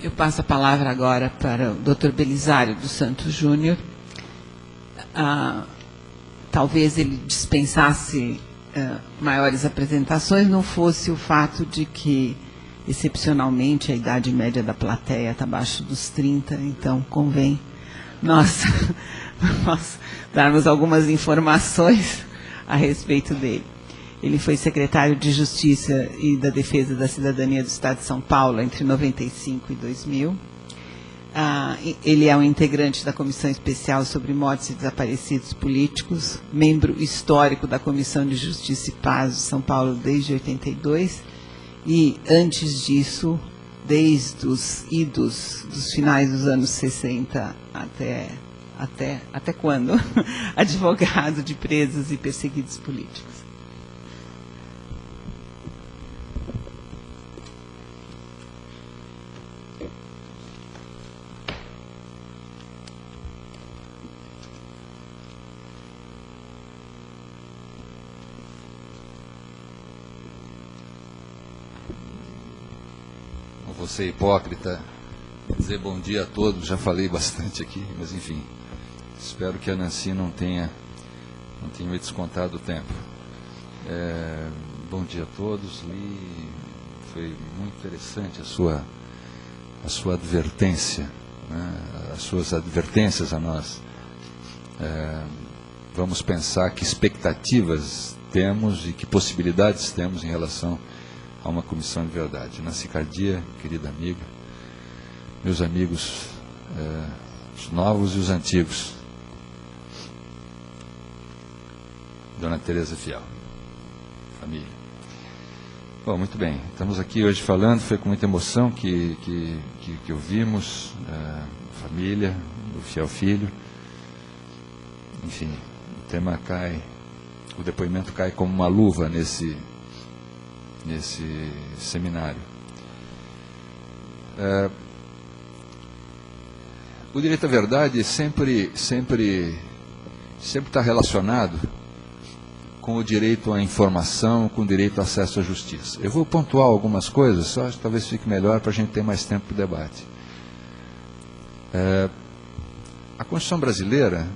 Eu passo a palavra agora para o Dr. Belisário dos Santos Júnior. Talvez ele dispensasse maiores apresentações, não fosse o fato de que, excepcionalmente, a idade média da plateia está abaixo dos 30, então convém nós darmos algumas informações a respeito dele. Ele foi secretário de Justiça e da Defesa da Cidadania do Estado de São Paulo entre 1995 e 2000. Ele é um integrante da Comissão Especial sobre Mortes e Desaparecidos Políticos, membro histórico da Comissão de Justiça e Paz de São Paulo desde 82, e, antes disso, desde os idos dos finais dos anos 60 até quando? Advogado de presos e perseguidos políticos. Vou ser hipócrita, dizer bom dia a todos, já falei bastante aqui, mas enfim, espero que a Nancy não tenha me descontado o tempo. Bom dia a todos, foi muito interessante a sua advertência, né, as suas advertências a nós. Vamos pensar que expectativas temos e que possibilidades temos em relação a uma comissão de verdade. Nancy Cardia, querida amiga, meus amigos, os novos e os antigos, Dona Teresa Fiel, família. Bom, muito bem, estamos aqui hoje falando, foi com muita emoção que ouvimos família, o Fiel Filho, enfim, o depoimento cai como uma luva nesse seminário. O direito à verdade sempre está relacionado com o direito à informação, com o direito ao acesso à justiça. Eu vou pontuar algumas coisas, só acho que talvez fique melhor para a gente ter mais tempo para o debate. A Constituição brasileira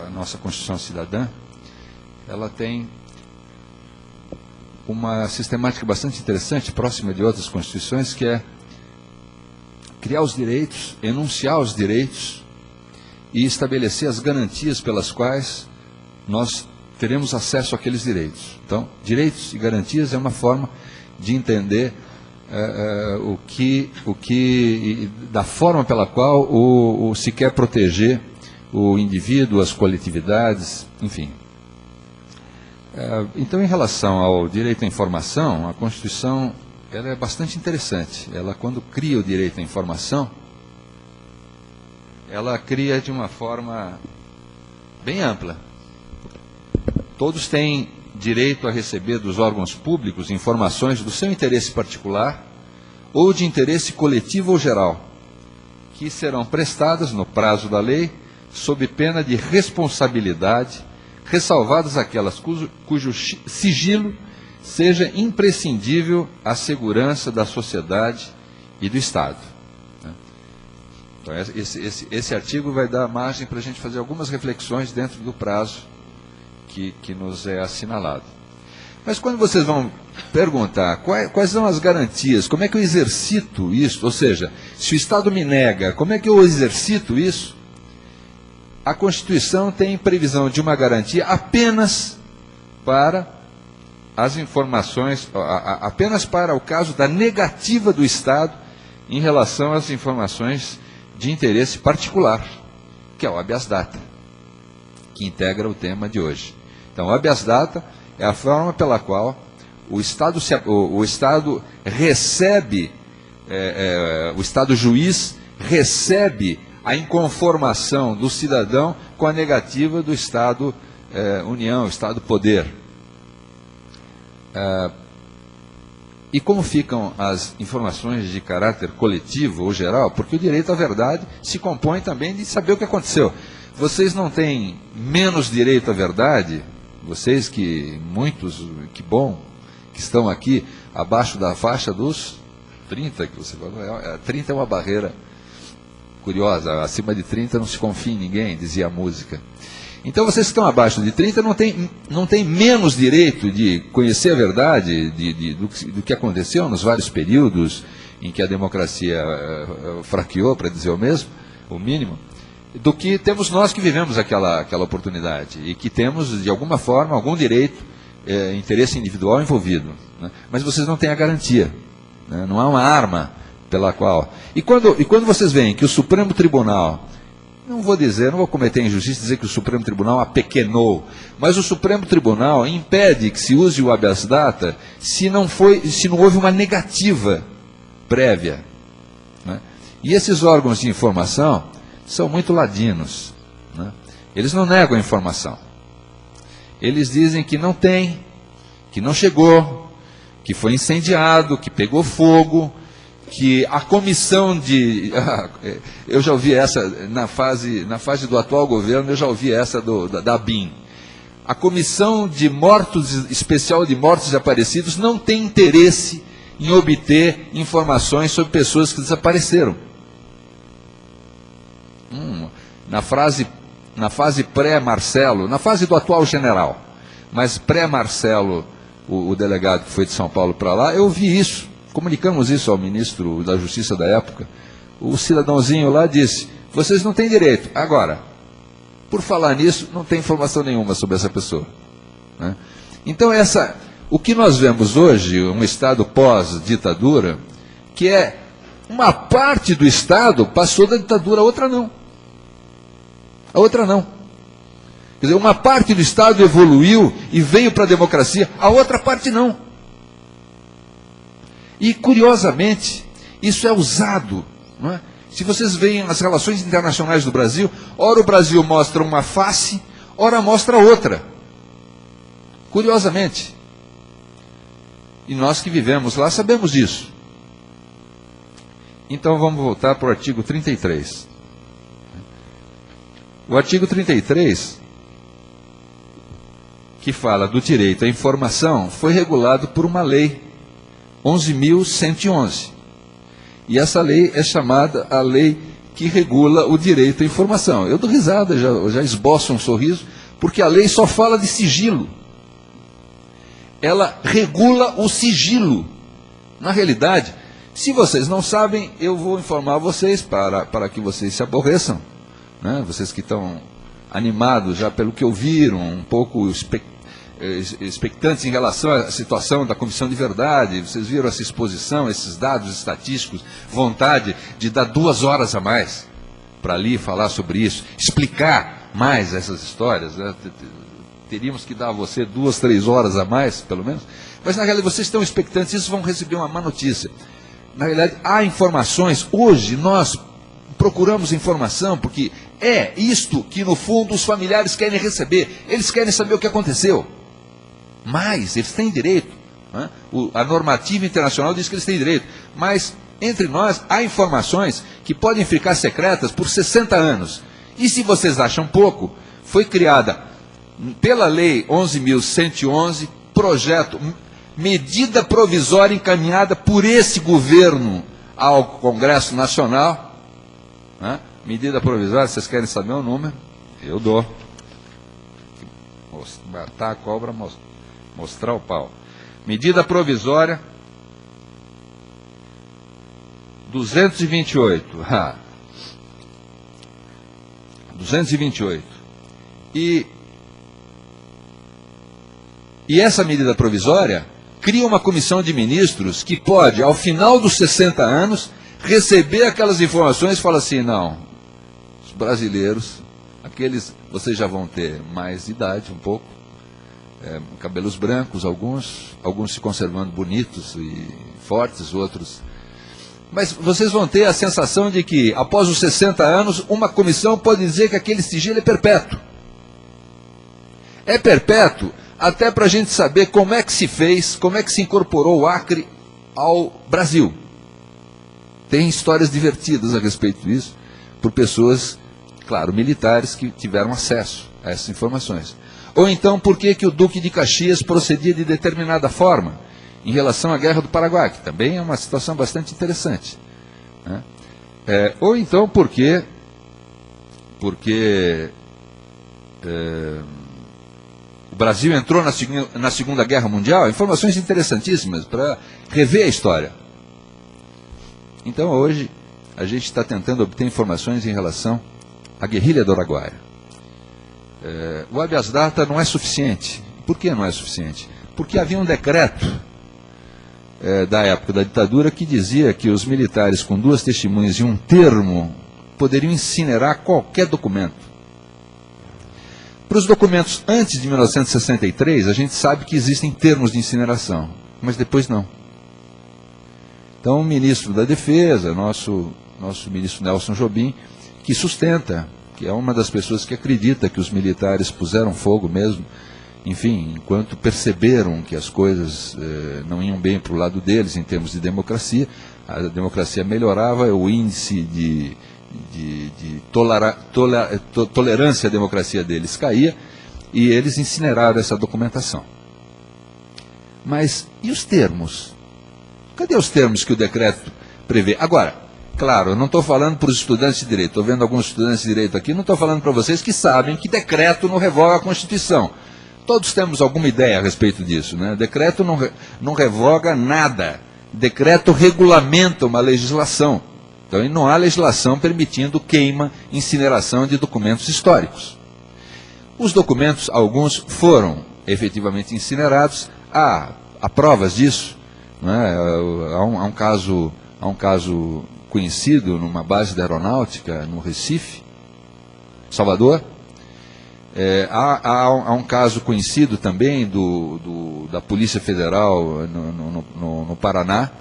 a nossa Constituição Cidadã, ela tem uma sistemática bastante interessante, próxima de outras constituições, que é criar os direitos, enunciar os direitos e estabelecer as garantias pelas quais nós teremos acesso àqueles direitos. Então, direitos e garantias é uma forma de entender da forma pela qual se quer proteger o indivíduo, as coletividades, enfim. Então, em relação ao direito à informação, a Constituição ela é bastante interessante. Ela, quando cria o direito à informação, ela cria de uma forma bem ampla. Todos têm direito a receber dos órgãos públicos informações do seu interesse particular ou de interesse coletivo ou geral, que serão prestadas no prazo da lei, sob pena de responsabilidade, ressalvadas aquelas cujo sigilo seja imprescindível à segurança da sociedade e do Estado. Então, esse artigo vai dar margem para a gente fazer algumas reflexões dentro do prazo que nos é assinalado. Mas quando vocês vão perguntar quais são as garantias, como é que eu exercito isso, ou seja, se o Estado me nega, como é que eu exercito isso? A Constituição tem previsão de uma garantia apenas para as informações, apenas para o caso da negativa do Estado em relação às informações de interesse particular, que é o habeas data, que integra o tema de hoje. Então, o habeas data é a forma pela qual o Estado recebe, o Estado juiz recebe a inconformação do cidadão com a negativa do Estado União, Estado Poder. E como ficam as informações de caráter coletivo ou geral? Porque o direito à verdade se compõe também de saber o que aconteceu. Vocês não têm menos direito à verdade, vocês que, muitos, que bom, que que estão aqui abaixo da faixa dos 30, que você falou. 30 é uma barreira curiosa, acima de 30 não se confia em ninguém, dizia a música. Então vocês que estão abaixo de 30 não tem menos direito de conhecer a verdade do que aconteceu nos vários períodos em que a democracia fraqueou, para dizer o mínimo, do que temos nós que vivemos aquela oportunidade e que temos, de alguma forma, algum direito, interesse individual envolvido. Né? Mas vocês não têm a garantia, né? Não há uma arma pela qual... E quando vocês veem que o Supremo Tribunal... Não vou cometer injustiça dizer que o Supremo Tribunal apequenou, mas o Supremo Tribunal impede que se use o habeas data se não houve uma negativa prévia. Né? E esses órgãos de informação são muito ladinos. Né? Eles não negam a informação. Eles dizem que não tem, que não chegou, que foi incendiado, que pegou fogo, que a comissão de... eu já ouvi essa, na fase do atual governo, eu já ouvi essa da BIM. A comissão especial de mortos e desaparecidos não tem interesse em obter informações sobre pessoas que desapareceram. Na fase pré-Marcelo, na fase do atual general, mas pré-Marcelo, o delegado que foi de São Paulo para lá, eu ouvi isso. Comunicamos isso ao ministro da Justiça da época. O cidadãozinho lá disse: vocês não têm direito. Agora, por falar nisso, não tem informação nenhuma sobre essa pessoa. Né? Então, o que nós vemos hoje, um Estado pós-ditadura, que é uma parte do Estado passou da ditadura, a outra não. A outra não. Quer dizer, uma parte do Estado evoluiu e veio para a democracia, a outra parte não. E, curiosamente, isso é usado. Não é? Se vocês veem as relações internacionais do Brasil, ora o Brasil mostra uma face, ora mostra outra. Curiosamente. E nós que vivemos lá sabemos disso. Então vamos voltar para o artigo 33. O artigo 33, que fala do direito à informação, foi regulado por uma lei 11.111. E essa lei é chamada a lei que regula o direito à informação. Eu dou risada, já esboço um sorriso, porque a lei só fala de sigilo. Ela regula o sigilo. Na realidade, se vocês não sabem, eu vou informar vocês para que vocês se aborreçam. Né? Vocês que estão animados já pelo que ouviram, um pouco expectantes em relação à situação da Comissão de Verdade, vocês viram essa exposição, esses dados estatísticos, vontade de dar 2 horas a mais para ali falar sobre isso, explicar mais essas histórias, né? Teríamos que dar a você 2, 3 horas a mais, pelo menos, mas na realidade vocês estão expectantes, isso vão receber uma má notícia. Na realidade, há informações, hoje nós procuramos informação, porque é isto que no fundo os familiares querem receber, eles querem saber o que aconteceu. Mas eles têm direito, né? A normativa internacional diz que eles têm direito, mas entre nós há informações que podem ficar secretas por 60 anos. E se vocês acham pouco, foi criada pela lei 11.111, projeto, medida provisória encaminhada por esse governo ao Congresso Nacional, né? Medida provisória, vocês querem saber o número? Eu dou. Matar a cobra, mostrar o pau. Medida provisória 228. 228. E essa medida provisória cria uma comissão de ministros que pode, ao final dos 60 anos, receber aquelas informações e falar assim: não, os brasileiros, aqueles, vocês já vão ter mais idade um pouco, cabelos brancos, alguns se conservando bonitos e fortes, outros. Mas vocês vão ter a sensação de que, após os 60 anos, uma comissão pode dizer que aquele sigilo é perpétuo. É perpétuo até para a gente saber como é que se fez, como é que se incorporou o Acre ao Brasil. Tem histórias divertidas a respeito disso, por pessoas, claro, militares que tiveram acesso a essas informações. Ou então, por que o Duque de Caxias procedia de determinada forma? em relação à Guerra do Paraguai, que também é uma situação bastante interessante, né? Ou então porque o Brasil entrou na Segunda Guerra Mundial, informações interessantíssimas para rever a história. Então hoje a gente está tentando obter informações em relação à guerrilha do Araguaia. O habeas data não é suficiente. Por que não é suficiente? Porque havia um decreto da época da ditadura que dizia que os militares com 2 testemunhas e um termo poderiam incinerar qualquer documento. Para os documentos antes de 1963, a gente sabe que existem termos de incineração, mas depois não. Então o ministro da Defesa, nosso ministro Nelson Jobim, que sustenta, que é uma das pessoas que acredita que os militares puseram fogo mesmo, enfim, enquanto perceberam que as coisas não iam bem para o lado deles em termos de democracia, a democracia melhorava, o índice de tolerância à democracia deles caía, e eles incineraram essa documentação. Mas e os termos? Cadê os termos que o decreto prevê? Agora, claro, eu não estou falando para os estudantes de direito, estou vendo alguns estudantes de direito aqui, não estou falando para vocês que sabem que decreto não revoga a Constituição. Todos temos alguma ideia a respeito disso, né? Decreto não revoga nada. Decreto regulamenta uma legislação. Então, não há legislação permitindo queima, incineração de documentos históricos. Os documentos, alguns foram efetivamente incinerados. Há provas disso, né? Há um caso conhecido numa base da aeronáutica no Recife, Salvador. Há um caso conhecido também da Polícia Federal no Paraná,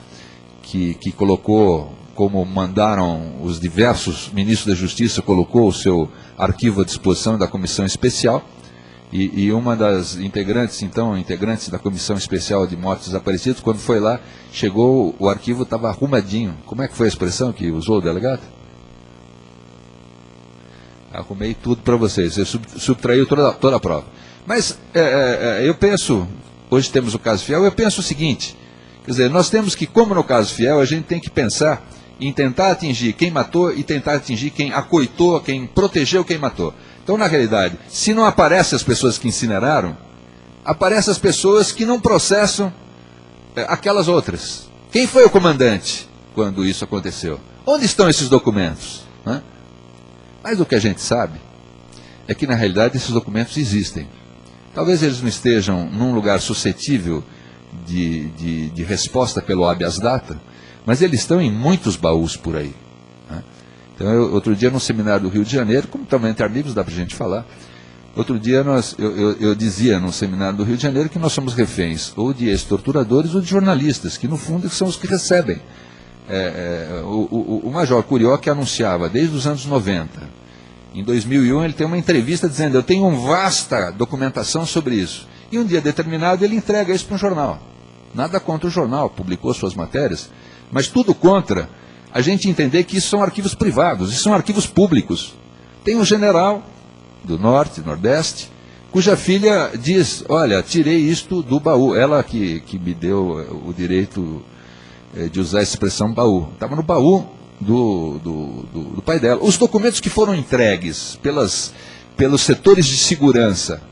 que colocou, como mandaram os diversos ministros da Justiça, colocou o seu arquivo à disposição da Comissão Especial, e uma das integrantes da Comissão Especial de Mortos Desaparecidos, quando foi lá, chegou, o arquivo estava arrumadinho. Como é que foi a expressão que usou o delegado? Arrumei tudo para vocês, você subtraiu toda a prova. Mas eu penso, hoje temos o caso Fiel, eu penso o seguinte, quer dizer, nós temos que, como no caso Fiel, a gente tem que pensar em tentar atingir quem matou e tentar atingir quem acoitou, quem protegeu quem matou. Então, na realidade, se não aparecem as pessoas que incineraram, aparecem as pessoas que não processam aquelas outras. Quem foi o comandante quando isso aconteceu? Onde estão esses documentos? Né? Mas o que a gente sabe é que, na realidade, esses documentos existem. Talvez eles não estejam num lugar suscetível de resposta pelo habeas data, mas eles estão em muitos baús por aí. Né? Então, outro dia, no seminário do Rio de Janeiro, como também entre amigos, dá para a gente falar, outro dia eu dizia no seminário do Rio de Janeiro que nós somos reféns ou de ex-torturadores ou de jornalistas, que no fundo são os que recebem. O Major Curió, que anunciava desde os anos 90, em 2001 ele tem uma entrevista dizendo: eu tenho uma vasta documentação sobre isso, e um dia determinado ele entrega isso para um jornal. Nada contra o jornal, publicou suas matérias, mas tudo contra a gente entender que isso são arquivos privados, isso são arquivos públicos. Tem um general do Norte, Nordeste, cuja filha diz: olha, tirei isto do baú, ela que me deu o direito de usar a expressão baú, estava no baú do pai dela. Os documentos que foram entregues pelos setores de segurança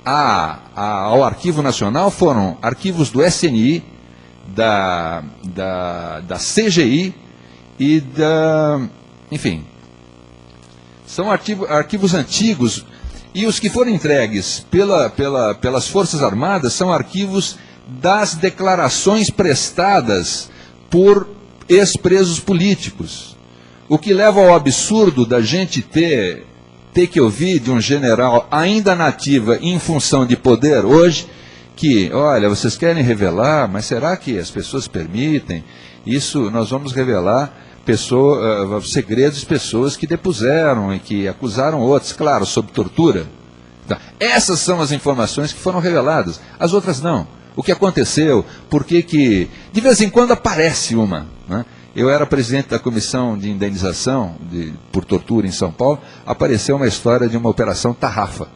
ao Arquivo Nacional foram arquivos do SNI, da CGI e enfim, são arquivos antigos, e os que foram entregues pelas Forças Armadas são arquivos das declarações prestadas por ex-presos políticos, o que leva ao absurdo da gente ter que ouvir de um general ainda na ativa em função de poder hoje, que, olha, vocês querem revelar, mas será que as pessoas permitem? Isso, nós vamos revelar segredos de pessoas que depuseram e que acusaram outros, claro, sob tortura. Então, essas são as informações que foram reveladas, as outras não. O que aconteceu, por que de vez em quando aparece uma, né? Eu era presidente da comissão de indenização por tortura em São Paulo, apareceu uma história de uma operação Tarrafa,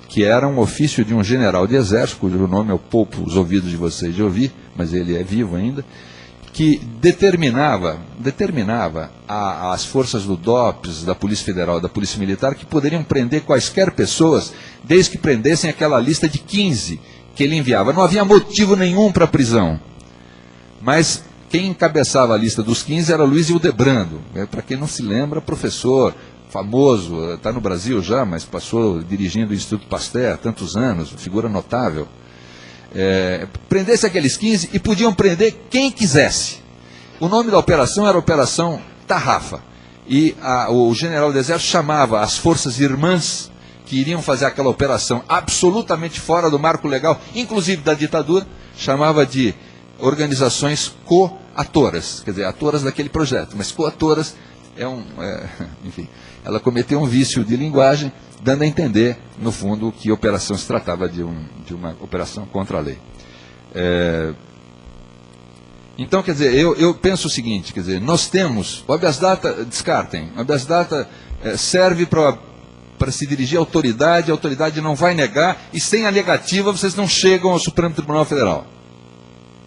que era um ofício de um general de exército, cujo nome eu poupo os ouvidos de vocês de ouvir, mas ele é vivo ainda, que determinava as forças do DOPS, da Polícia Federal, da Polícia Militar, que poderiam prender quaisquer pessoas, desde que prendessem aquela lista de 15 que ele enviava. Não havia motivo nenhum para a prisão. Mas quem encabeçava a lista dos 15 era Luiz Hildebrando. Para quem não se lembra, professor famoso, está no Brasil já, mas passou dirigindo o Instituto Pasteur há tantos anos, figura notável. Prendesse aqueles 15 e podiam prender quem quisesse. O nome da operação era Operação Tarrafa. E o general do Exército chamava as forças irmãs que iriam fazer aquela operação absolutamente fora do marco legal, inclusive da ditadura, chamava de organizações coatoras, quer dizer, atoras daquele projeto, mas coatoras enfim, ela cometeu um vício de linguagem, dando a entender, no fundo, que a operação se tratava de uma operação contra a lei. Então, quer dizer, eu penso o seguinte, quer dizer, nós temos, o habeas data, descartem, o habeas data serve para se dirigir à autoridade, a autoridade não vai negar, e sem a negativa vocês não chegam ao Supremo Tribunal Federal.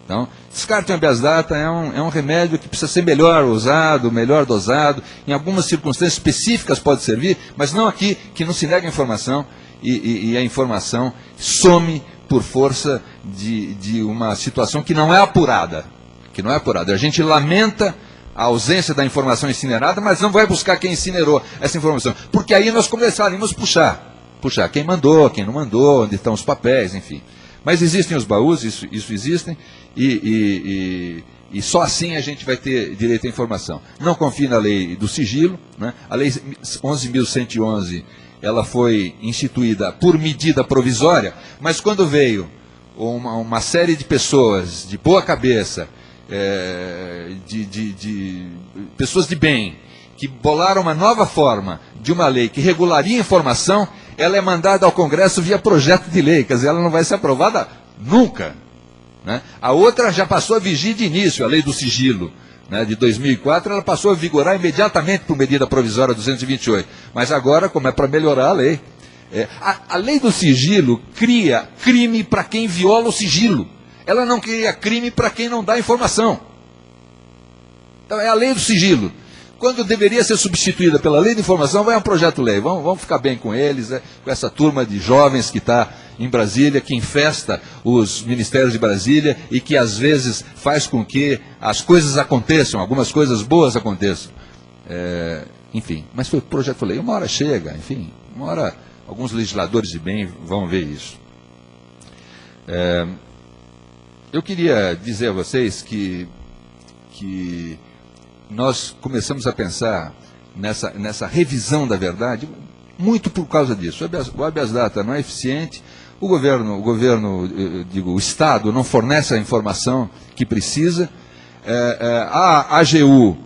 Então, descartem o habeas data, é um remédio que precisa ser melhor usado, melhor dosado, em algumas circunstâncias específicas pode servir, mas não aqui, que não se nega a informação, e a informação some por força de uma situação que não é apurada. A gente lamenta a ausência da informação incinerada, mas não vai buscar quem incinerou essa informação, porque aí nós começaríamos a puxar quem mandou, quem não mandou, onde estão os papéis, enfim. Mas existem os baús, isso existem, e só assim a gente vai ter direito à informação. Não confie na lei do sigilo, né? A lei 11.111, ela foi instituída por medida provisória, mas quando veio uma série de pessoas de boa cabeça, de pessoas de bem, que bolaram uma nova forma de uma lei que regularia a informação, ela é mandada ao Congresso via projeto de lei, quer dizer, ela não vai ser aprovada nunca. Né? A outra já passou a vigir de início, a lei do sigilo, né, de 2004, ela passou a vigorar imediatamente por medida provisória 228. Mas agora, como é para melhorar a lei, a lei do sigilo cria crime para quem viola o sigilo. Ela não cria crime para quem não dá informação. Então é a lei do sigilo. Quando deveria ser substituída pela lei de informação, vai um projeto de lei. Vamos ficar bem com eles, com essa turma de jovens que está em Brasília, que infesta os ministérios de Brasília e que às vezes faz com que as coisas aconteçam, algumas coisas boas aconteçam. Enfim, mas foi projeto de lei. Uma hora chega, enfim, uma hora alguns legisladores de bem vão ver isso. Eu queria dizer a vocês que nós começamos a pensar nessa revisão da verdade muito por causa disso. O habeas data não é eficiente, o o Estado não fornece a informação que precisa, a AGU,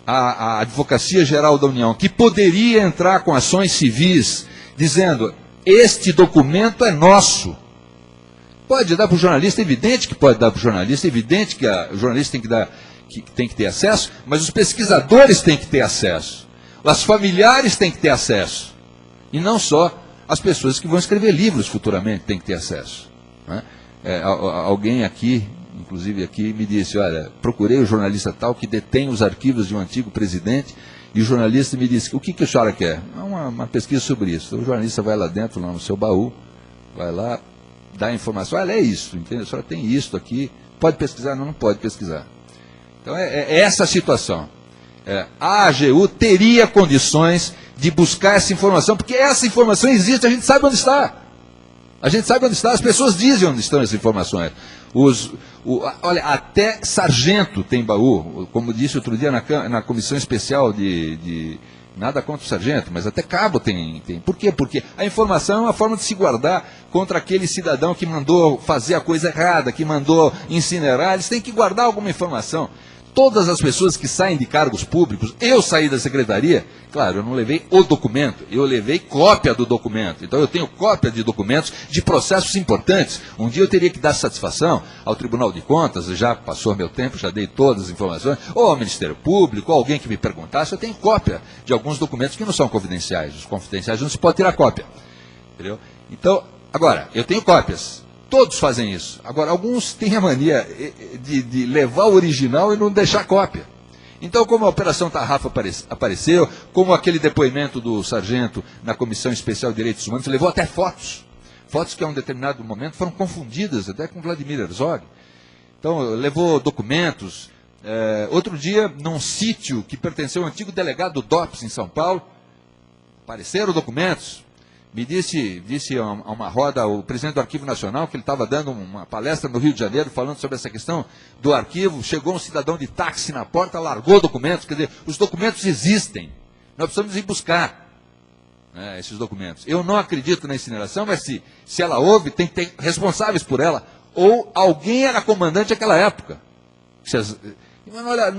a Advocacia Geral da União, que poderia entrar com ações civis, dizendo, este documento é nosso. Pode dar para o jornalista, evidente que pode dar para o jornalista, evidente que o jornalista tem que ter acesso, mas os pesquisadores têm que ter acesso, os familiares têm que ter acesso, e não só as pessoas que vão escrever livros futuramente têm que ter acesso. Né? Alguém aqui, inclusive aqui, me disse, olha, procurei o jornalista tal que detém os arquivos de um antigo presidente, e o jornalista me disse, o que a senhora quer? Uma pesquisa sobre isso. Então, o jornalista vai lá dentro, lá no seu baú, vai lá, dá a informação, olha, é isso, entende? A senhora tem isso aqui, pode pesquisar? Não pode pesquisar. Então é essa a situação. A AGU teria condições de buscar essa informação, porque essa informação existe, a gente sabe onde está. A gente sabe onde está, as pessoas dizem onde estão essas informações. Olha, até sargento tem baú, como disse outro dia na comissão especial de nada contra o sargento, mas até cabo tem. Por quê? Porque a informação é uma forma de se guardar contra aquele cidadão que mandou fazer a coisa errada, que mandou incinerar, eles têm que guardar alguma informação. Todas as pessoas que saem de cargos públicos, eu saí da secretaria, claro, eu não levei o documento, eu levei cópia do documento. Então eu tenho cópia de documentos de processos importantes. Um dia eu teria que dar satisfação ao Tribunal de Contas, já passou meu tempo, já dei todas as informações, ou ao Ministério Público, ou alguém que me perguntasse, eu tenho cópia de alguns documentos que não são confidenciais. Os confidenciais não se pode tirar cópia. Entendeu? Então, agora, eu tenho cópias. Todos fazem isso. Agora, alguns têm a mania de levar o original e não deixar cópia. Então, como a Operação Tarrafa apareceu, como aquele depoimento do sargento na Comissão Especial de Direitos Humanos, levou até fotos. Fotos que, a um determinado momento, foram confundidas até com Vladimir Herzog. Então, levou documentos. Outro dia, num sítio que pertenceu ao antigo delegado do DOPS, em São Paulo, apareceram documentos. Me disse a uma roda o presidente do Arquivo Nacional que ele estava dando uma palestra no Rio de Janeiro falando sobre essa questão do arquivo. Chegou um cidadão de táxi na porta, largou documentos. Quer dizer, os documentos existem. Nós precisamos ir buscar esses documentos. Eu não acredito na incineração, mas se ela houve, tem que ter responsáveis por ela. Ou alguém era comandante naquela época. Mas olha,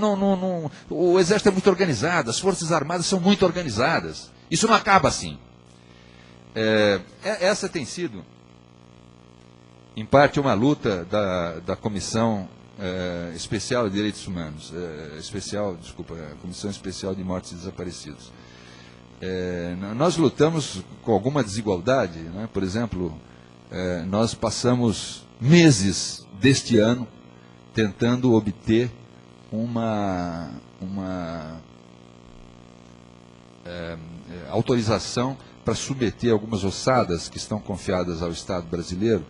o Exército é muito organizado, as Forças Armadas são muito organizadas. Isso não acaba assim. Essa tem sido, em parte, uma luta da Comissão Especial de Direitos Humanos, Comissão Especial de Mortes e Desaparecidos. Nós lutamos com alguma desigualdade, né? Por exemplo, nós passamos meses deste ano tentando obter uma autorização para submeter algumas ossadas que estão confiadas ao Estado brasileiro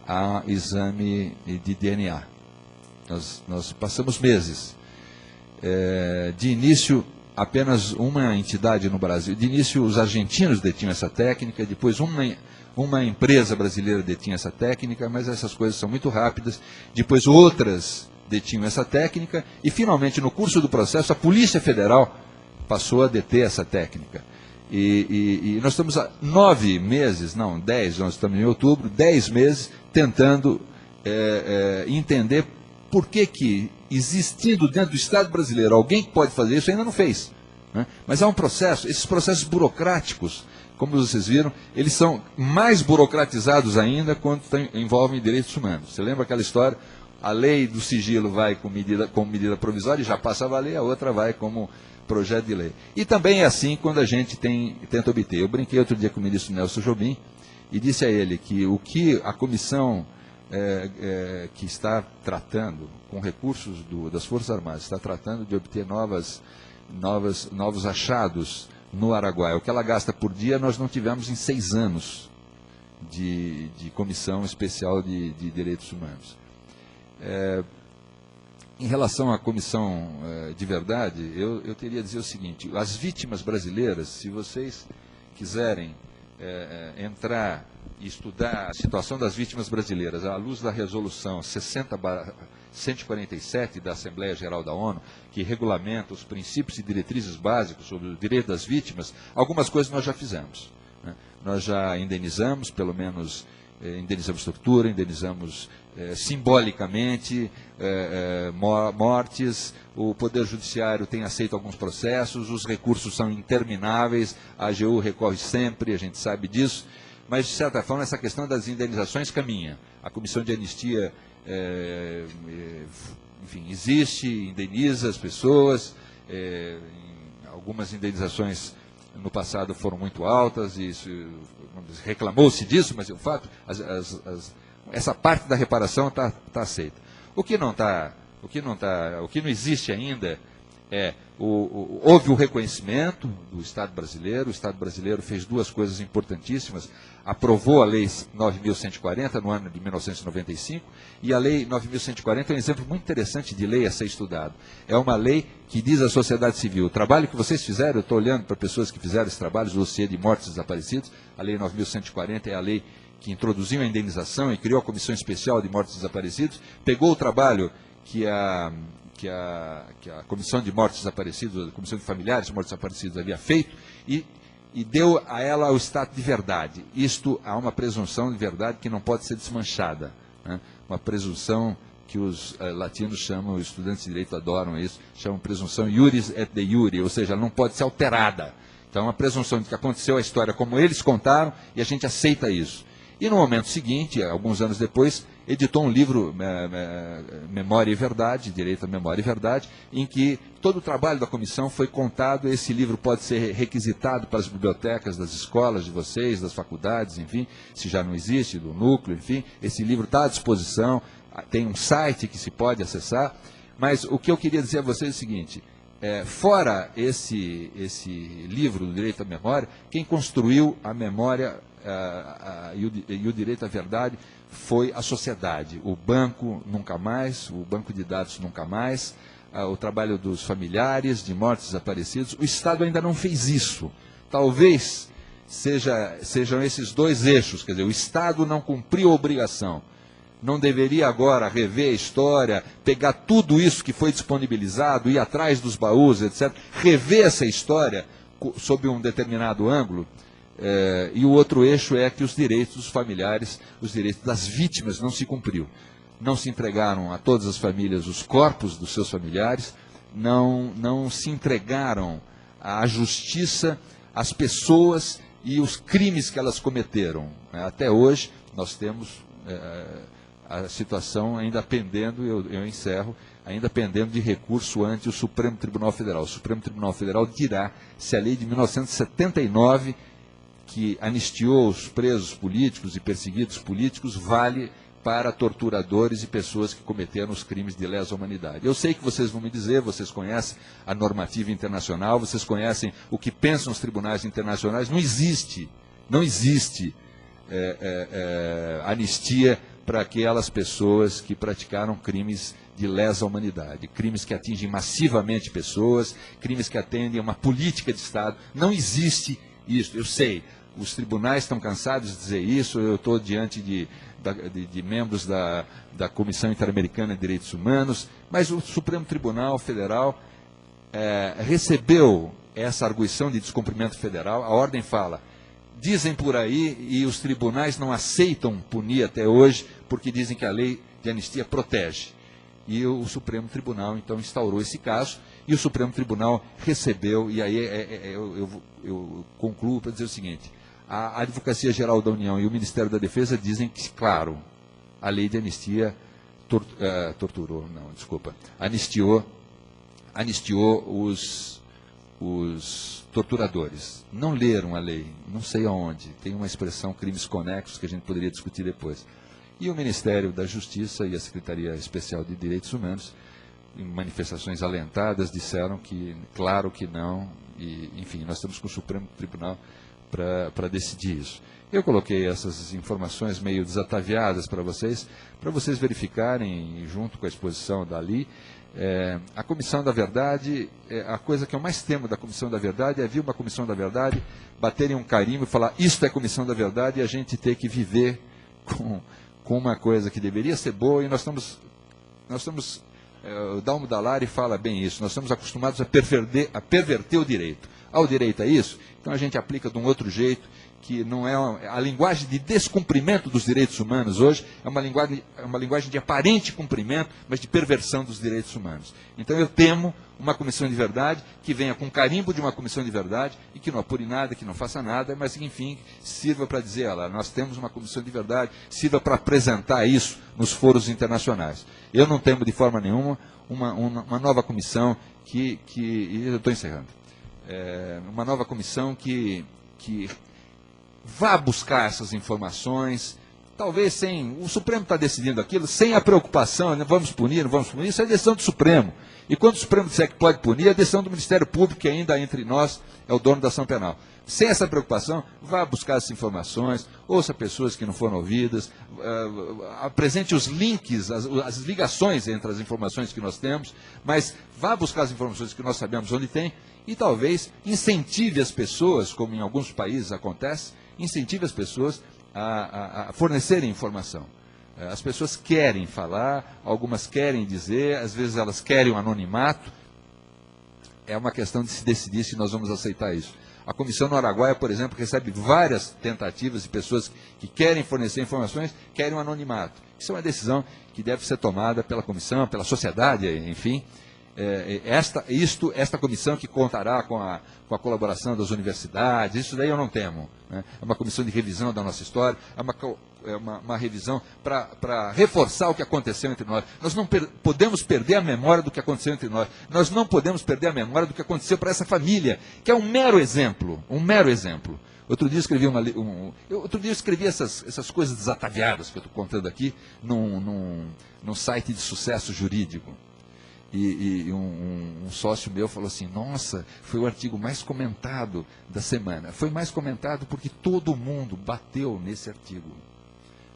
a exame de DNA. Nós passamos meses. De início, apenas uma entidade no Brasil. De início, os argentinos detinham essa técnica, depois uma empresa brasileira detinha essa técnica, mas essas coisas são muito rápidas. Depois outras detinham essa técnica e, finalmente, no curso do processo, a Polícia Federal passou a deter essa técnica. E nós estamos há 9 meses, não, 10, nós estamos em outubro, 10 meses tentando entender por que, existindo dentro do Estado brasileiro alguém que pode fazer isso, ainda não fez. Né? Mas há um processo, esses processos burocráticos, como vocês viram, eles são mais burocratizados ainda quando envolvem direitos humanos. Você lembra aquela história? A lei do sigilo vai com medida provisória e já passa a valer, a outra vai como projeto de lei. E também é assim quando a gente tenta obter. Eu brinquei outro dia com o ministro Nelson Jobim e disse a ele que o que a comissão que está tratando, com recursos das Forças Armadas, está tratando de obter novos achados no Araguaia. O que ela gasta por dia nós não tivemos em 6 anos de Comissão Especial de Direitos Humanos. Em relação à comissão de verdade, eu teria a dizer o seguinte: as vítimas brasileiras, se vocês quiserem entrar e estudar a situação das vítimas brasileiras à luz da resolução 60/147 da Assembleia Geral da ONU, que regulamenta os princípios e diretrizes básicos sobre o direito das vítimas, algumas coisas nós já fizemos. Né? Nós já indenizamos, pelo menos indenizamos tortura, indenizamos simbolicamente mortes, o Poder Judiciário tem aceito alguns processos, os recursos são intermináveis, a AGU recorre sempre, a gente sabe disso, mas, de certa forma, essa questão das indenizações caminha. A Comissão de Anistia, enfim, existe, indeniza as pessoas, algumas indenizações no passado foram muito altas, e reclamou-se disso, mas, de fato, essa parte da reparação está aceita. O que não existe ainda houve o reconhecimento do Estado brasileiro. O Estado brasileiro fez 2 coisas importantíssimas: aprovou a Lei 9.140 no ano de 1995, e a Lei 9.140 é um exemplo muito interessante de lei a ser estudado. É uma lei que diz à sociedade civil: o trabalho que vocês fizeram, eu estou olhando para pessoas que fizeram esse trabalho, o dossiê de mortes desaparecidos, a Lei 9.140 é a lei que introduziu a indenização e criou a Comissão Especial de Mortes Desaparecidos, pegou o trabalho que a Comissão de Mortes Desaparecidos, a Comissão de Familiares de Mortes Desaparecidos havia feito e deu a ela o status de verdade. Isto há uma presunção de verdade que não pode ser desmanchada. Né? Uma presunção que os latinos chamam, os estudantes de direito adoram isso, chamam presunção iuris et de iure, ou seja, ela não pode ser alterada. Então, é uma presunção de que aconteceu a história como eles contaram e a gente aceita isso. E no momento seguinte, alguns anos depois, editou um livro, Memória e Verdade, Direito à Memória e Verdade, em que todo o trabalho da comissão foi contado. Esse livro pode ser requisitado para as bibliotecas das escolas de vocês, das faculdades, enfim, se já não existe, do núcleo, enfim. Esse livro está à disposição, tem um site que se pode acessar. Mas o que eu queria dizer a vocês é o seguinte: fora esse livro do Direito à Memória, quem construiu a memória e o direito à verdade foi a sociedade. O banco nunca mais, o banco de dados nunca mais, o trabalho dos familiares de mortos desaparecidos. O Estado ainda não fez isso. Talvez sejam esses dois eixos, quer dizer, o Estado não cumpriu a obrigação. Não deveria agora rever a história, pegar tudo isso que foi disponibilizado, ir atrás dos baús, etc., rever essa história sob um determinado ângulo. E o outro eixo é que os direitos dos familiares, os direitos das vítimas não se cumpriu. Não se entregaram a todas as famílias os corpos dos seus familiares, não se entregaram à justiça as pessoas e os crimes que elas cometeram. Até hoje nós temos a situação ainda pendendo, eu encerro, ainda pendendo de recurso ante o Supremo Tribunal Federal. O Supremo Tribunal Federal dirá se a lei de 1979, que anistiou os presos políticos e perseguidos políticos, vale para torturadores e pessoas que cometeram os crimes de lesa humanidade. Eu sei que vocês vão me dizer, vocês conhecem a normativa internacional, vocês conhecem o que pensam os tribunais internacionais. Não existe anistia para aquelas pessoas que praticaram crimes de lesa humanidade, crimes que atingem massivamente pessoas, crimes que atendem a uma política de Estado. Não existe isso. Eu sei, os tribunais estão cansados de dizer isso. Eu estou diante de membros da Comissão Interamericana de Direitos Humanos, mas o Supremo Tribunal Federal recebeu essa arguição de descumprimento federal. A ordem fala: dizem por aí, e os tribunais não aceitam punir até hoje, porque dizem que a lei de anistia protege. E o Supremo Tribunal, então, instaurou esse caso, e o Supremo Tribunal recebeu, e aí eu concluo para dizer o seguinte: a Advocacia Geral da União e o Ministério da Defesa dizem que, claro, a lei de anistia anistiou os torturadores. Não leram a lei, não sei aonde, tem uma expressão, crimes conexos, que a gente poderia discutir depois. E o Ministério da Justiça e a Secretaria Especial de Direitos Humanos, em manifestações alentadas, disseram que, claro que não, e, enfim, nós estamos com o Supremo Tribunal para decidir isso. Eu coloquei essas informações meio desataviadas para vocês verificarem, junto com a exposição dali. A Comissão da Verdade, a coisa que eu mais temo da Comissão da Verdade é vir uma Comissão da Verdade, baterem um carimbo e falar: isto é Comissão da Verdade, e a gente ter que viver com uma coisa que deveria ser boa. E nós estamos o Dalmo Dallari fala bem isso, nós estamos acostumados a perverter o direito. Ao direito é isso, então a gente aplica de um outro jeito, que não é a linguagem de descumprimento dos direitos humanos hoje, é uma linguagem de aparente cumprimento, mas de perversão dos direitos humanos. Então eu temo uma comissão de verdade que venha com carimbo de uma comissão de verdade e que não apure nada, que não faça nada, mas que, enfim, sirva para dizer: olha, nós temos uma comissão de verdade, sirva para apresentar isso nos foros internacionais. Eu não temo de forma nenhuma uma nova comissão e eu estou encerrando, uma nova comissão que vá buscar essas informações, talvez sem... O Supremo está decidindo aquilo, sem a preocupação, vamos punir, não vamos punir, isso é decisão do Supremo. E quando o Supremo disser que pode punir, é decisão do Ministério Público, que ainda entre nós é o dono da ação penal. Sem essa preocupação, vá buscar essas informações, ouça pessoas que não foram ouvidas, apresente os links, as ligações entre as informações que nós temos, mas vá buscar as informações que nós sabemos onde tem e talvez incentive as pessoas, como em alguns países acontece, incentive as pessoas a fornecerem informação. As pessoas querem falar, algumas querem dizer, às vezes elas querem um anonimato. É uma questão de se decidir se nós vamos aceitar isso. A Comissão no Araguaia, por exemplo, recebe várias tentativas de pessoas que querem fornecer informações, querem um anonimato. Isso é uma decisão que deve ser tomada pela comissão, pela sociedade, enfim. esta comissão que contará com a colaboração das universidades, isso daí eu não temo. Né? É uma comissão de revisão da nossa história, é uma revisão para reforçar o que aconteceu entre nós. Nós não podemos perder a memória do que aconteceu entre nós. Nós não podemos perder a memória do que aconteceu para essa família, que é um mero exemplo, um mero exemplo. Outro dia eu escrevi essas coisas desataviadas que eu estou contando aqui num site de sucesso jurídico. E um sócio meu falou assim, nossa, foi o artigo mais comentado da semana. Foi mais comentado porque todo mundo bateu nesse artigo.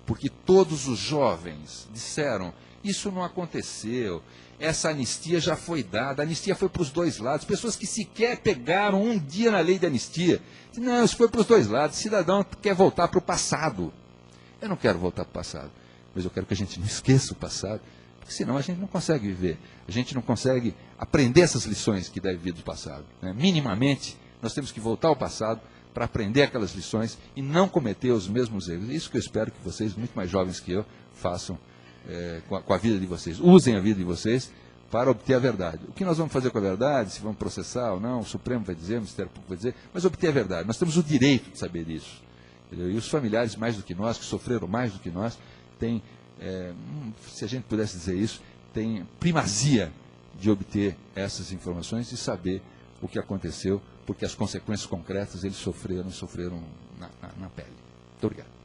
Porque todos os jovens disseram, isso não aconteceu, essa anistia já foi dada, a anistia foi para os dois lados, pessoas que sequer pegaram um dia na lei de anistia. Não, isso foi para os dois lados, o cidadão quer voltar para o passado. Eu não quero voltar para o passado, mas eu quero que a gente não esqueça o passado, porque senão a gente não consegue viver, a gente não consegue aprender essas lições que deve vir do passado. Né? Minimamente, nós temos que voltar ao passado para aprender aquelas lições e não cometer os mesmos erros. Isso que eu espero que vocês, muito mais jovens que eu, façam com a vida de vocês. Usem a vida de vocês para obter a verdade. O que nós vamos fazer com a verdade, se vamos processar ou não, o Supremo vai dizer, o Ministério Público vai dizer, mas obter a verdade. Nós temos o direito de saber disso. Entendeu? E os familiares mais do que nós, que sofreram mais do que nós, têm, se a gente pudesse dizer isso, têm primazia de obter essas informações e saber o que aconteceu, porque as consequências concretas eles sofreram na pele. Muito obrigado.